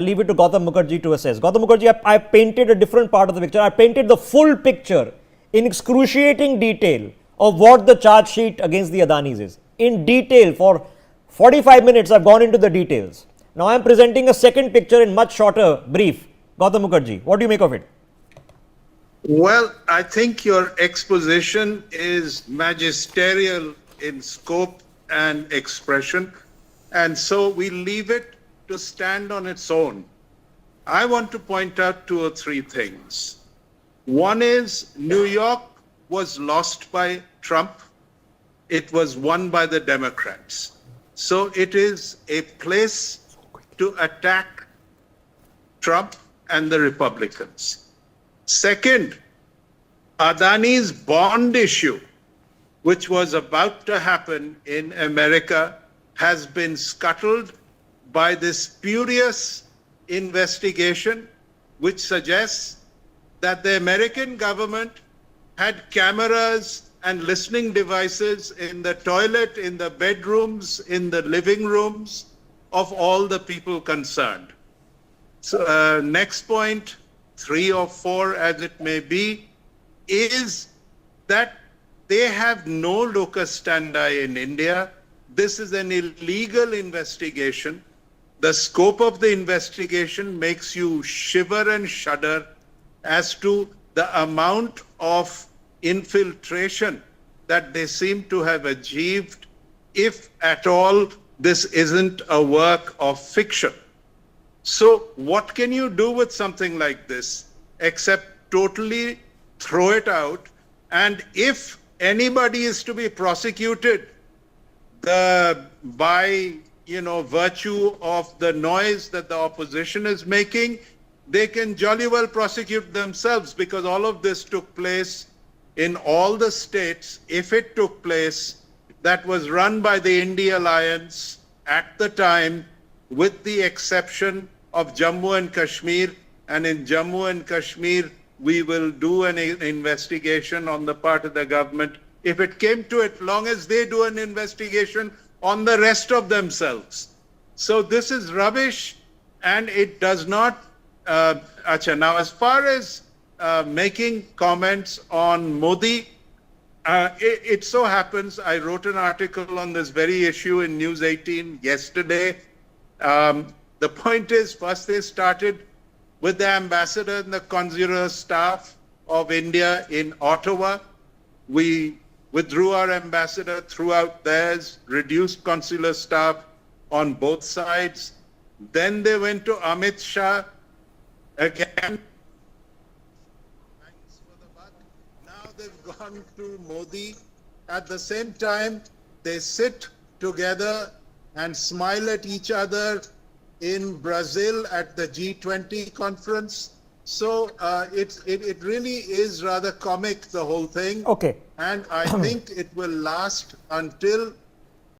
leave it to Gautam Mukherjee to assess. Gautam Mukherjee, I painted a different part of the picture. I painted the full picture in excruciating detail of what the charge sheet against the Adanis is. In detail, for 45 minutes, I've gone into the details. Now I'm presenting a second picture in much shorter brief. Gautam Mukherjee, what do you make of it? Well, I think your exposition is magisterial in scope and expression, and so we leave it to stand on its own. I want to point out 2 or 3 things. One is New York was lost by Trump. It was won by the Democrats. So it is a place to attack Trump and the Republicans. Second, Adani's bond issue, which was about to happen in America, has been scuttled by this spurious investigation, which suggests that the American government had cameras and listening devices in the toilet, in the bedrooms, in the living rooms of all the people concerned. So, next point, 3 or 4 as it may be, is that they have no locus standi in India. This is an illegal investigation. The scope of the investigation makes you shiver and shudder as to the amount of infiltration that they seem to have achieved, if at all this isn't a work of fiction. So what can you do with something like this except totally throw it out? And if anybody is to be prosecuted by virtue of the noise that the opposition is making, they can jolly well prosecute themselves, because all of this took place in all the states. If it took place, that was run by the India Alliance at the time, with the exception of Jammu and Kashmir. And in Jammu and Kashmir, we will do an investigation on the part of the government, if it came to it, long as they do an investigation on the rest of themselves. So this is rubbish, and it does not. Now, as far as making comments on Modi, it so happens I wrote an article on this very issue in News 18 yesterday. The point is, first they started with the ambassador and the consular staff of India in Ottawa. We withdrew our ambassador, threw out theirs, reduced consular staff on both sides. Then they went to Amit Shah again. Thanks for the buck. Now they've gone to Modi. At the same time, they sit together and smile at each other in Brazil at the G20 conference. So it really is rather comic, the whole thing. Okay. And I think it will last until